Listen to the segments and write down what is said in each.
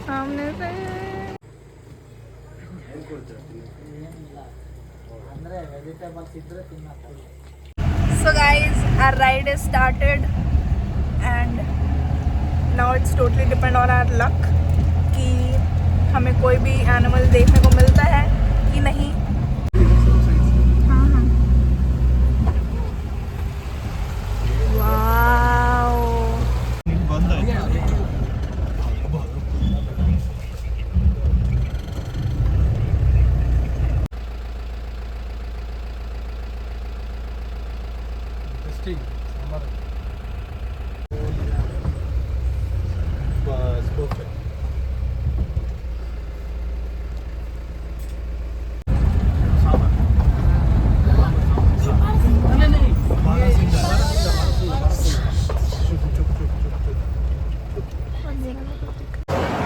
सामने से। So guys, our ride is started and now it's totally depend on our luck कि हमें कोई भी एनिमल देखने को मिलता है कि नहीं। Wow,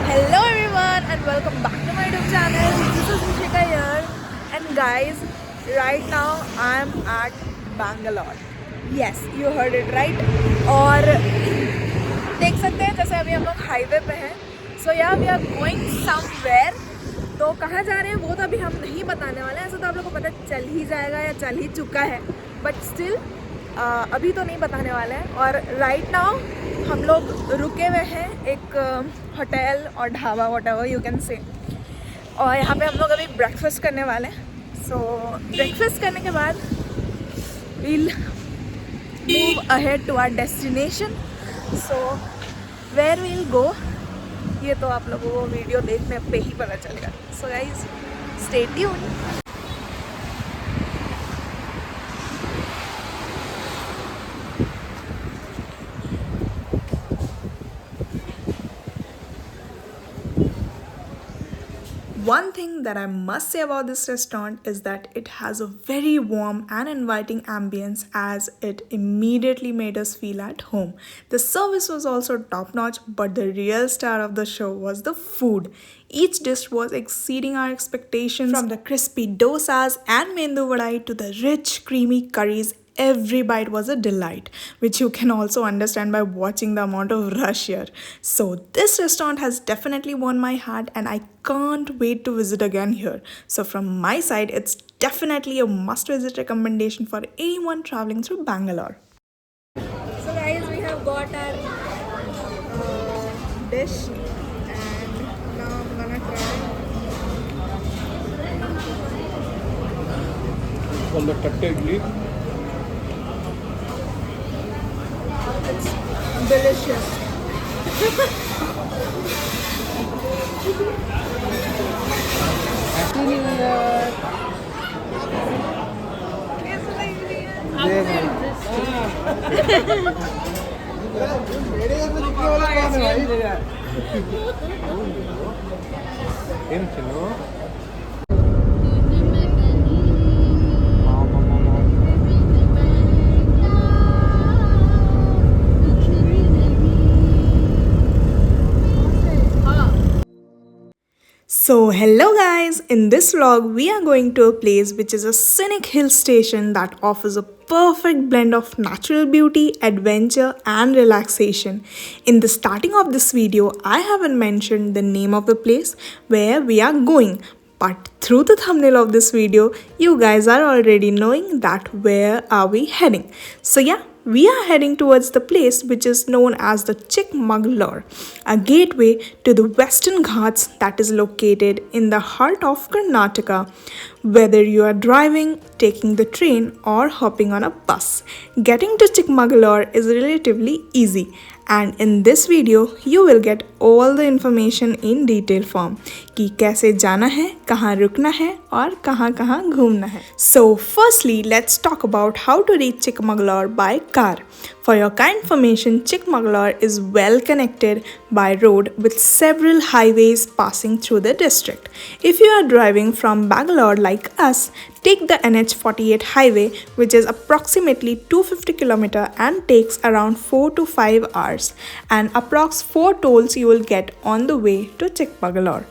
hello everyone and welcome back to my YouTube channel. This is Nishika here and guys, right now I am at Bangalore. Yes, you heard it right. और देख सकते हैं जैसे अभी हम लोग हाईवे पे हैं. So yeah, we are going somewhere. तो कहाँ जा रहे हैं वो तो अभी हम नहीं बताने वाले हैं. ऐसा तो आप लोगों को पता चल ही जाएगा या चल ही चुका है, बट स्टिल अभी तो नहीं बताने वाले हैं. और राइट नाउ हम लोग रुके हुए हैं एक होटल और dhaba, whatever you can say. और यहाँ पे हम लोग अभी ब्रेकफास्ट करने वाले हैं. सो ब्रेकफास्ट करने के बाद we'll move ahead to our destination. So where we'll go, ये तो आप लोगों को वीडियो देखने पे ही पता चलेगा. So guys, stay tuned. One thing that I must say about this restaurant is that it has a very warm and inviting ambience as it immediately made us feel at home. The service was also top notch, but the real star of the show was the food. Each dish was exceeding our expectations, from the crispy dosas and mendu vadai to the rich creamy curries. Every bite was a delight, which you can also understand by watching the amount of rush here. So this restaurant has definitely won my heart and I can't wait to visit again here. So from my side, it's definitely a must visit recommendation for anyone traveling through Bangalore. So guys, we have got our dish and now I'm gonna try. On the tatte idli. It's delicious. Happy New Year. कैसा लग रही है? So hello guys, in this vlog we are going to a place which is a scenic hill station that offers a perfect blend of natural beauty, adventure and relaxation. In the starting of this video, I haven't mentioned the name of the place where we are going. But through the thumbnail of this video, you guys are already knowing that where are we heading. So yeah, we are heading towards the place which is known as the Chikmagalur, a gateway to the Western Ghats that is located in the heart of Karnataka. Whether you are driving, taking the train or hopping on a bus, getting to Chikmagalur is relatively easy. And in this video, you will get all the information in detail form कि कैसे जाना है, कहाँ रुकना है और कहाँ कहाँ घूमना है. So firstly, let's talk about how to reach Chikmagalur by car. For your kind information, Chikmagalur is well connected by road with several highways passing through the district. If you are driving from Bangalore like us, take the NH48 highway, which is approximately 250 km and takes around 4 to 5 hours, and approx 4 tolls you will get on the way to Chikmagalur.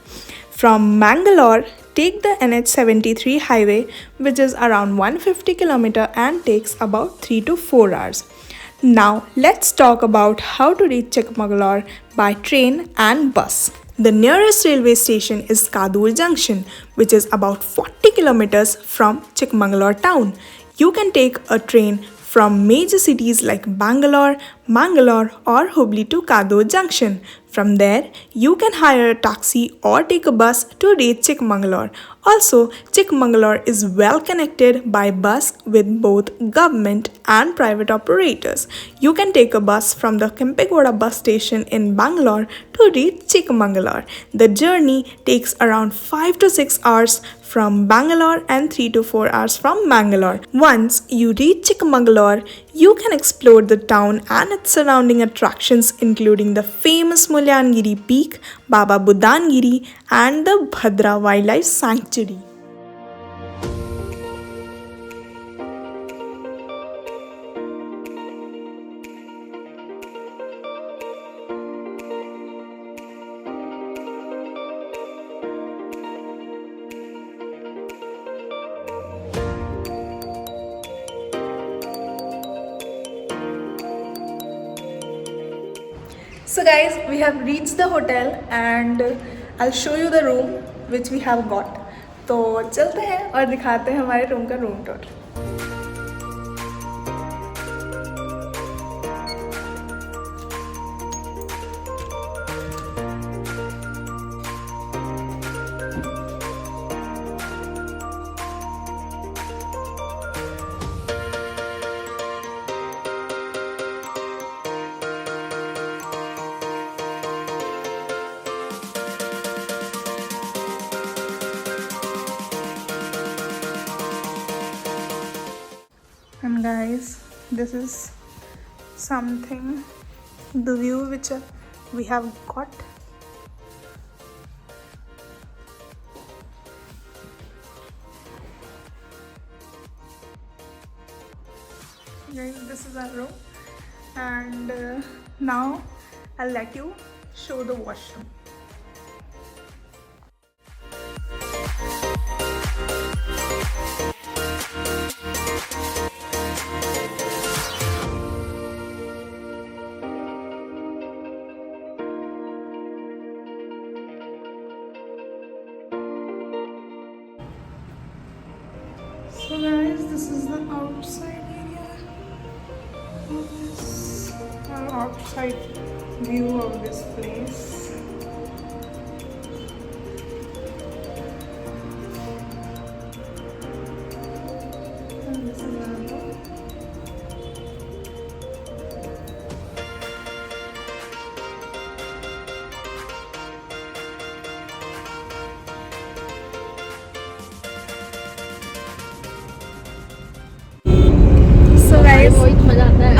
From Mangalore, take the NH73 highway, which is around 150 km and takes about 3 to 4 hours. Now let's talk about how to reach Chikmagalur by train and bus. The nearest railway station is Kadur Junction, which is about 40 kilometers from Chikmagalur town. You can take a train from major cities like Bangalore, Mangalore, or Hubli to Kadur Junction. From there, you can hire a taxi or take a bus to reach Chikmagalur. Also, Chikmagalur is well connected by bus with both government and private operators. You can take a bus from the Kempegoda bus station in Bangalore to reach Chikmagalur. The journey takes around 5 to 6 hours from Bangalore and 3 to 4 hours from Mangalore. Once you reach Chikmagalur, you can explore the town and its surrounding attractions including the famous Mulyangiri Peak, Baba Budangiri and the Bhadra Wildlife Sanctuary. So guys, we have reached the hotel and I'll show you the room which we have got. तो चलते हैं और दिखाते हैं हमारे room का room tour. And guys, this is something, the view which we have got. Guys, this is our room and now I'll let you show the washroom. So guys, this is the outside area of this, outside view of this place. And this is our room.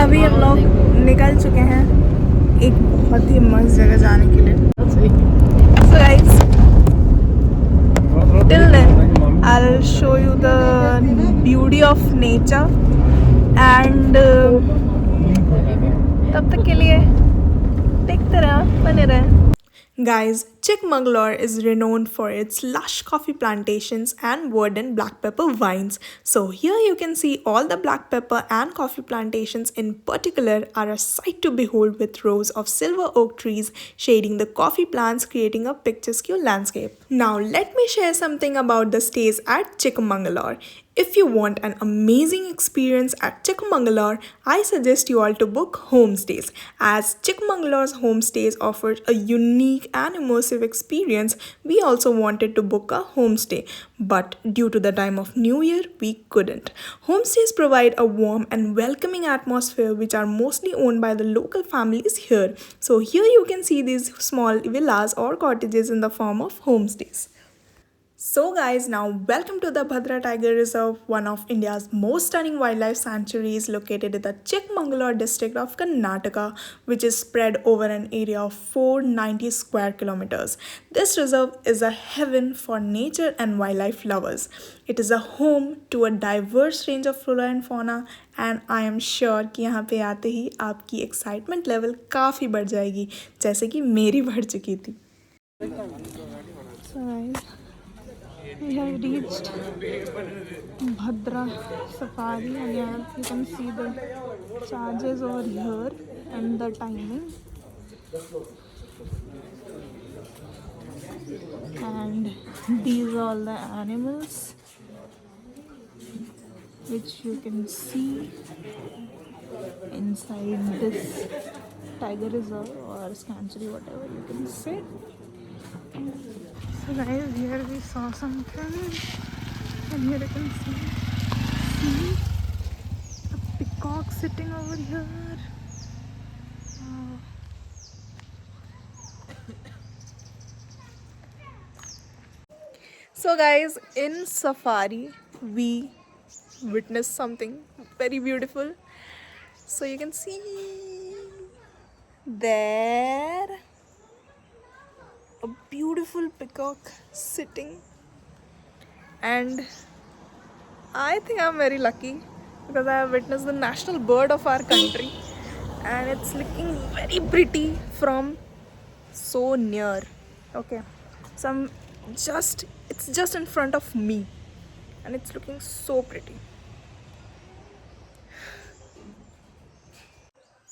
अभी हम लोग निकल चुके हैं एक बहुत ही मस्त जगह जाने के लिए. So guys, till then I'll show you the beauty of nature and तब तक के लिए देखते रहो, बने रहे. Guys, Chikmagalur is renowned for its lush coffee plantations and verdant black pepper vines. So here you can see all the black pepper and coffee plantations in particular are a sight to behold with rows of silver oak trees shading the coffee plants, creating a picturesque landscape. Now let me share something about the stays at Chikmagalur. If you want an amazing experience at Chikmagalur, I suggest you all to book homestays, as Chikmagalur's homestays offers a unique and immersive experience. We also wanted to book a homestay, but due to the time of New Year, we couldn't. Homestays provide a warm and welcoming atmosphere which are mostly owned by the local families here. So here you can see these small villas or cottages in the form of homestays. So guys, now welcome to the Bhadra Tiger Reserve, one of India's most stunning wildlife sanctuaries located in the Chikmagalur district of Karnataka, which is spread over an area of 490 square kilometers. This reserve is a heaven for nature and wildlife lovers. It is a home to a diverse range of flora and fauna, and I am sure कि यहाँ पे आते ही आपकी excitement level काफ़ी बढ़ जाएगी, जैसे कि मेरी बढ़ चुकी थी. So guys, we have reached Bhadra Safari and here you can see the charges over here and the timing. These are all the animals which you can see inside this tiger reserve or sanctuary, whatever you can say. So guys, here we saw something, and here you can see a peacock sitting over here. Wow. So guys, in safari we witnessed something very beautiful. So you can see there a beautiful peacock sitting, and I think I'm very lucky because I have witnessed the national bird of our country, and it's looking very pretty from so near. Okay, so it's just in front of me, and it's looking so pretty.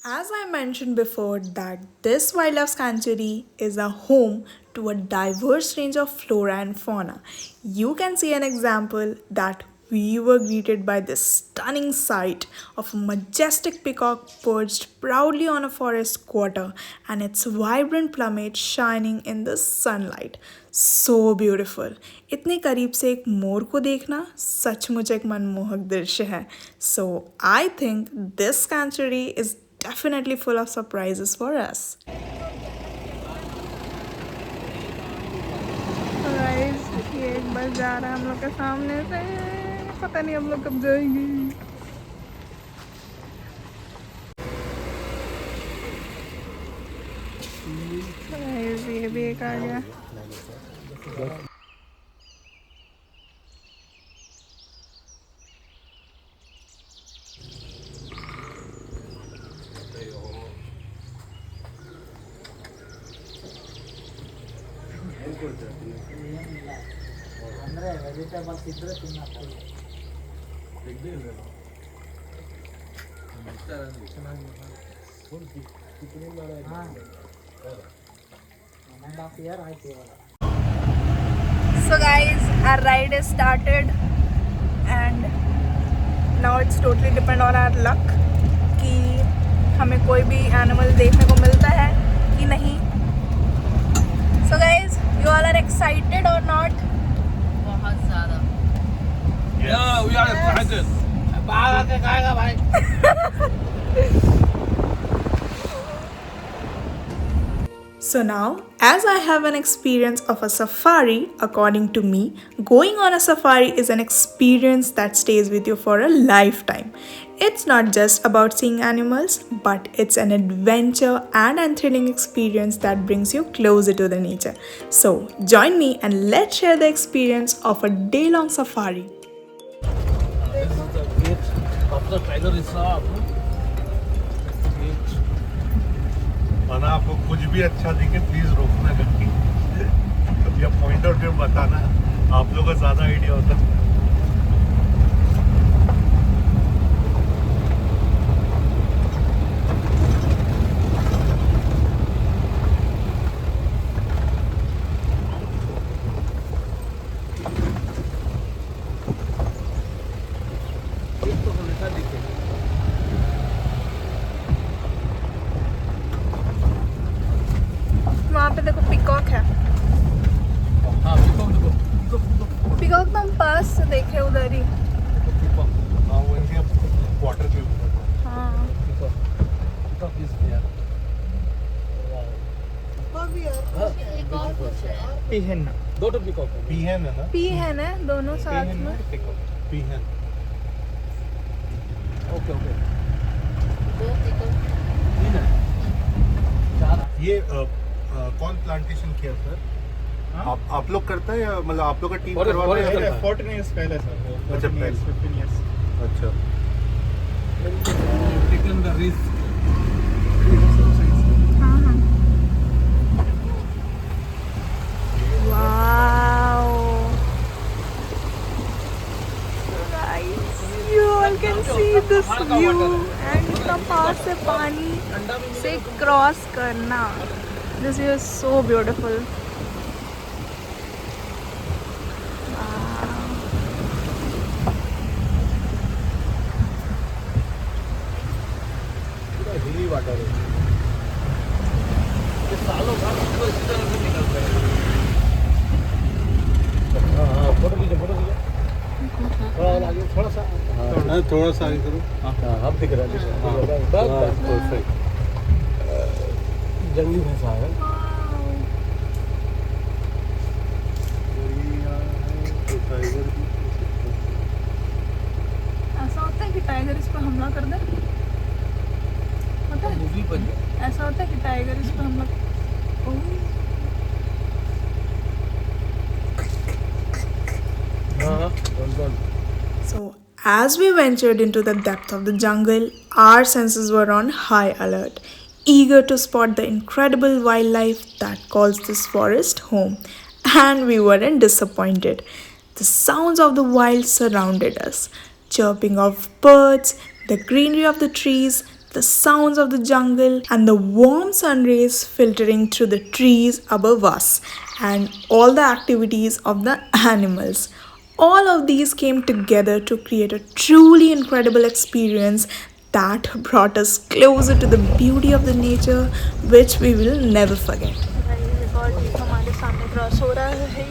As I mentioned before, that this wildlife sanctuary is a home to a diverse range of flora and fauna. You can see an example that we were greeted by this stunning sight of a majestic peacock perched proudly on a forest quarter and its vibrant plumage shining in the sunlight. So beautiful. इतने करीब से एक मोर को देखना सचमुच एक मनमोहक दृश्य है. So I think this sanctuary is definitely full of surprises for us. Guys, ये एक बस जा रहा है हम लोग के सामने से. पता नहीं हम लोग कब जाएंगे. Guys, ये भी एक आ गया. So guys, our ride is started and now it's totally depend on our luck कि हमें कोई भी एनिमल देखने को मिलता है कि नहीं. So guys, you all are excited or not? बहुत ज़्यादा. Yeah, we are excited. बाहर आके खाएगा भाई. So now, as I have an experience of a safari, according to me, going on a safari is an experience that stays with you for a lifetime. It's not just about seeing animals, but it's an adventure and a thrilling experience that brings you closer to the nature. So join me and let's share the experience of a day-long safari. This is the gate of the tiger reserve. और आपको कुछ भी अच्छा दिखे please रोकना कभी या point out करके बताना. आप लोगों को ज्यादा आइडिया होता है. एक तो हमेशा दिखेगा. वहाँ पे देखो पिकॉक है. हाँ, पिकॉक. पिकॉक तो हम पास से देखे उधर ही. हाँ वैसे अब वाटर के ऊपर. हाँ. Peacock is there. पीहन दो तो peacock है. पीहन है ना. पी है ना दोनों साथ में. पीहन. Okay, okay. ये कौन प्लांटेशन किया सर? आप लोग करता है या मतलब आप लोग का टीम Forest- करवाता forest है? करता है. 14 years पहले सर. अच्छा, 14 years, पहले. 15 years. अच्छा. Taken the risk. हाँ हाँ. Wow. Guys, you all can see this view and इतना पास से पानी से क्रॉस करना. This view is so beautiful. हाँ थोड़ा सा आगे करो। हाँ अब दिख रहा है। हाँ परफेक्ट। जंगली भैंसा है। तो टाइगर भी ऐसा होता है कि टाइगर इस पर हमला कर दे? होता है? मूवी बन गया। ऐसा होता है कि टाइगर इस पर हमला हाँ हाँ So, as we ventured into the depth of the jungle, our senses were on high alert, eager to spot the incredible wildlife that calls this forest home. And we weren't disappointed. The sounds of the wild surrounded us, chirping of birds, the greenery of the trees, the sounds of the jungle, and the warm sun rays filtering through the trees above us, and all the activities of the animals. All of these came together to create a truly incredible experience that brought us closer to the beauty of the nature, which we will never forget. हमारे सामने cross हो रहा है।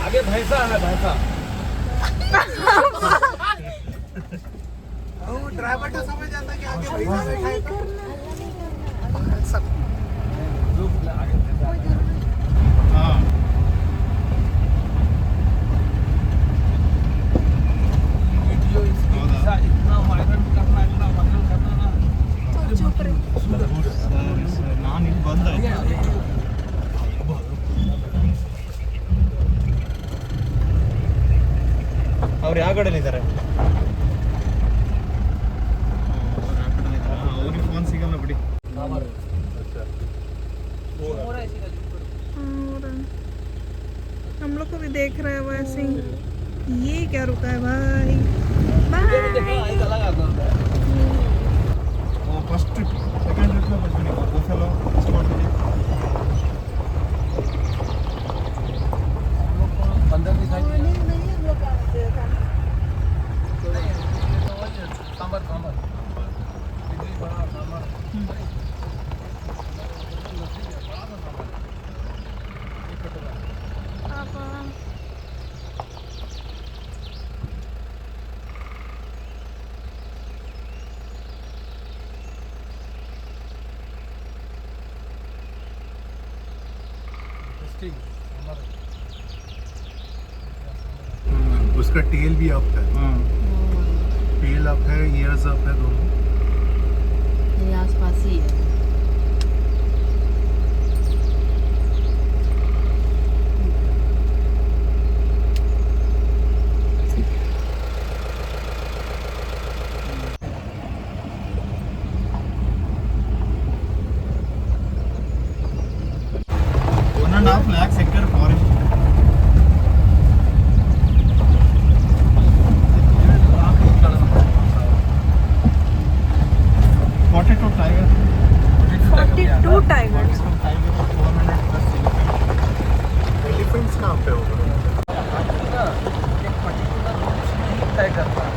आगे भैंसा है भैंसा। Driver तो समझ जाता कि आगे भैंसा बैठा है तो। आगे भैंसा है। हाँ वीडियो इसकी दिशा इतना वायरल करना इतना वायरल करना ना। ನಾನು ಇಲ್ಲಿ ಬಂದ ಅವ್ರು ಯಾವ ಕಡೆಲಿದ್ದಾರೆ? ಅವ್ರಿಗೆ ಫೋನ್ ಸಿಗಲ್ಲ ಬಿಡಿ. और हम लोग को भी देख रहा है वैसे ही। ये क्या रुका है भाई? बाय। ಫಸ್ಟ್ ಸೆಕೆಂಡ್ ಟ್ರಿಪ್ ಬರ್ತೀನಿ ಬಫೆಲೋ ಸ್ಪಾಟ್ ಇದೆ. अंदर दिखाई सांबर सांबर इडली बड़ा सांबर उसका टेल भी अप है। टेल अप है, ईयर्स अप है दोनों। ये आसपास ही है। Lakh hectare forest 42 tiger 42 tigers. Elephants कहाँ पे होगा? एक पर्टिकुलर रूट तय करता है,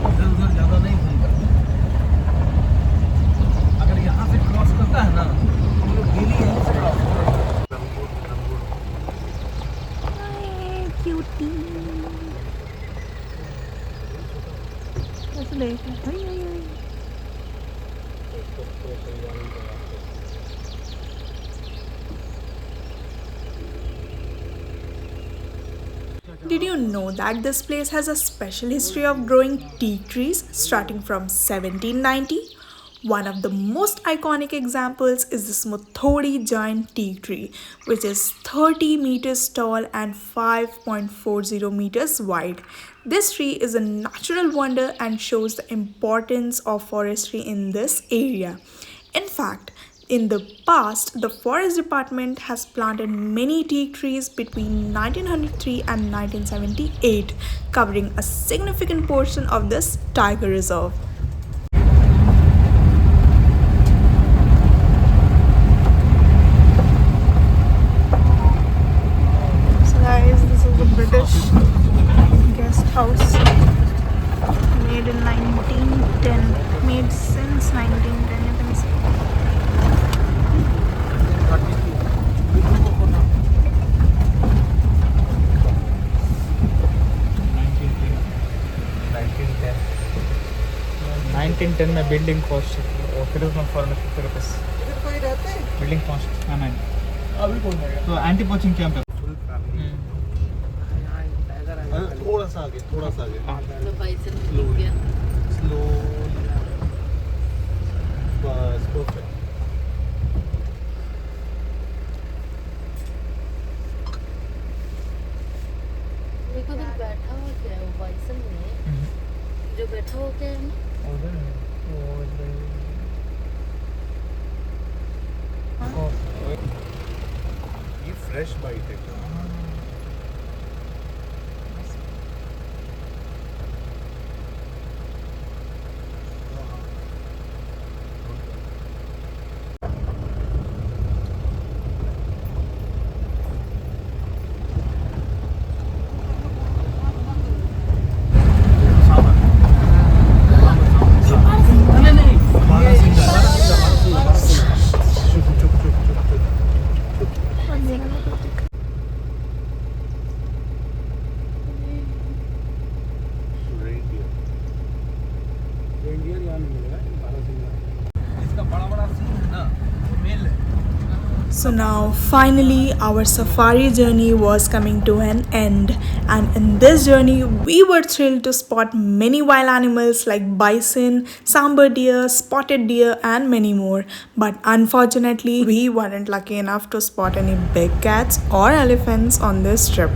इधर उधर ज़्यादा नहीं घूमता। अगर यहाँ से क्रॉस करता है ना तो वो लोग डेली यहीं से क्रॉस करते हैं। Cutie. ऐसे देख रहा है। Did you know that this place has a special history of growing teak trees starting from 1790? One of the most iconic examples is the Smuthodi giant teak tree, which is 30 meters tall and 5.40 meters wide. This tree is a natural wonder and shows the importance of forestry in this area. In fact, in the past, the forest department has planted many teak trees between 1903 and 1978, covering a significant portion of this tiger reserve. So guys, this is the British guest house, made in 1910, made since 1910, you can see. 1910 में building cost और फिर उसमें ₹450 इधर कोई रहते हैं? Building cost हाँ नहीं अभी कौन जाएगा? तो एंटी पोचिंग कैंप है थोड़ा सा आगे हाँ स्लो बस परफेक्ट देखो तो बैठा हुआ क्या है वो बाइसन में जो बैठा हुआ क्या है ना ये फ्रेश बाइट है इंडियन यहाँ नहीं मिलेगा, बारहसिंगा। इसका बड़ा बड़ा सीन है ना, वो मेल है। So now finally our safari journey was coming to an end, and in this journey we were thrilled to spot many wild animals like bison, sambar deer, spotted deer and many more. But unfortunately we weren't lucky enough to spot any big cats or elephants on this trip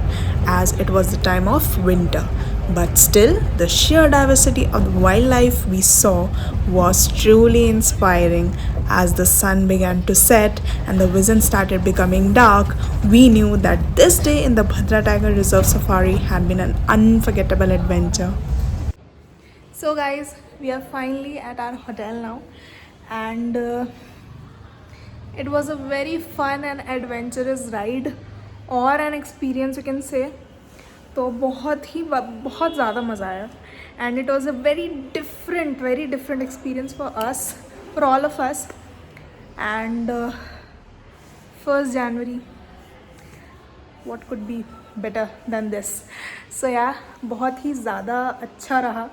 as it was the time of winter. But still, the sheer diversity of the wildlife we saw was truly inspiring. As the sun began to set and the vision started becoming dark, we knew that this day in the Bhadra Tiger Reserve Safari had been an unforgettable adventure. So guys, we are finally at our hotel now, and it was a very fun and adventurous ride or an experience you can say. तो बहुत ज़्यादा मज़ा आया, and it was a very different experience for us, for all of us. And 1st January, what could be better than this? So yeah, बहुत ही ज़्यादा अच्छा रहा.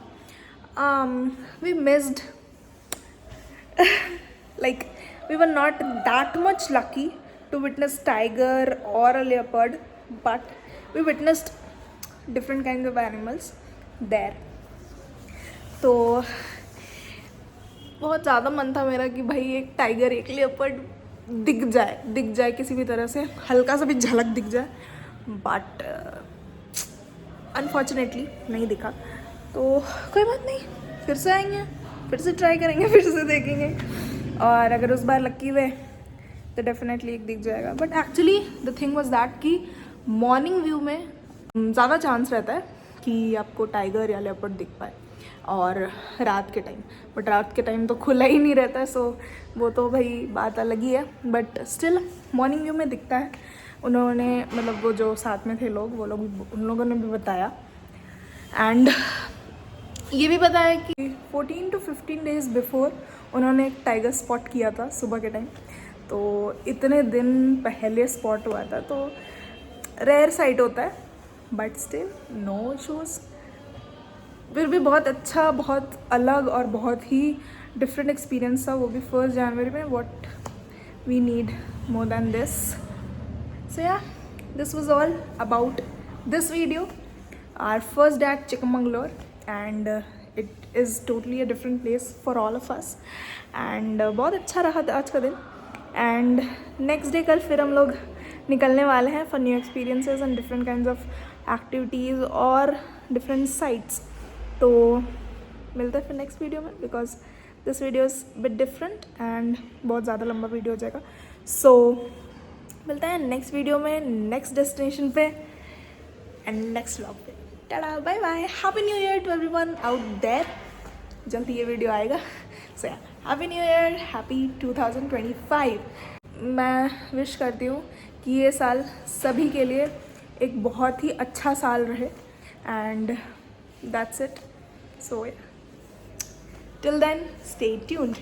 We missed like we were not that much lucky to witness tiger or a leopard, but we witnessed different kinds of animals there. तो बहुत ज़्यादा मन था मेरा कि भाई एक टाइगर एक लेपर्ड दिख जाए किसी भी तरह से, हल्का सा भी झलक दिख जाए, बट अनफॉर्चुनेटली नहीं दिखा. तो कोई बात नहीं, फिर से आएंगे, फिर से ट्राई करेंगे, फिर से देखेंगे, और अगर उस बार लकी हुए तो डेफिनेटली एक दिख जाएगा. But actually the thing was that कि मॉर्निंग व्यू में ज़्यादा चांस रहता है कि आपको टाइगर या लेपर्ड दिख पाए, और रात के टाइम, बट रात के टाइम तो खुला ही नहीं रहता है. सो वो तो भाई बात अलग ही है, बट स्टिल मॉर्निंग व्यू में दिखता है. उन्होंने मतलब वो जो साथ में थे लोग, वो लोग उन लोगों ने भी बताया, एंड ये भी बताया कि 14 to 15 days बिफोर उन्होंने एक टाइगर स्पॉट किया था सुबह के टाइम. तो इतने दिन पहले स्पॉट हुआ था, तो रेयर साइट होता है, बट स्टिल नो इशूज़. फिर भी बहुत अच्छा, बहुत अलग और बहुत ही डिफरेंट एक्सपीरियंस था, वो भी 1st January में. What we need more than this. So yeah, this was all about this video, our first day at Chikmagalur, and it is totally a different place for all of us. And बहुत अच्छा रहा आज का दिन. And next day कल फिर हम लोग निकलने वाले हैं for new experiences and different kinds of activities और डिफरेंट साइट्स. तो मिलते हैं फिर नेक्स्ट वीडियो में, because this video is bit different and बहुत ज़्यादा लंबा वीडियो हो जाएगा. सो मिलते हैं नेक्स्ट वीडियो में, नेक्स्ट डेस्टिनेशन पे एंड नेक्स्ट व्लॉग पे. Tata, bye bye, happy new year to everyone out there. जल्दी ये वीडियो आएगा. सो या, हैप्पी न्यू ईयर, हैप्पी 2025. मैं विश करती हूँ कि ये साल सभी के लिए एक बहुत ही अच्छा साल रहे, and that's it. So yeah, till then, stay tuned.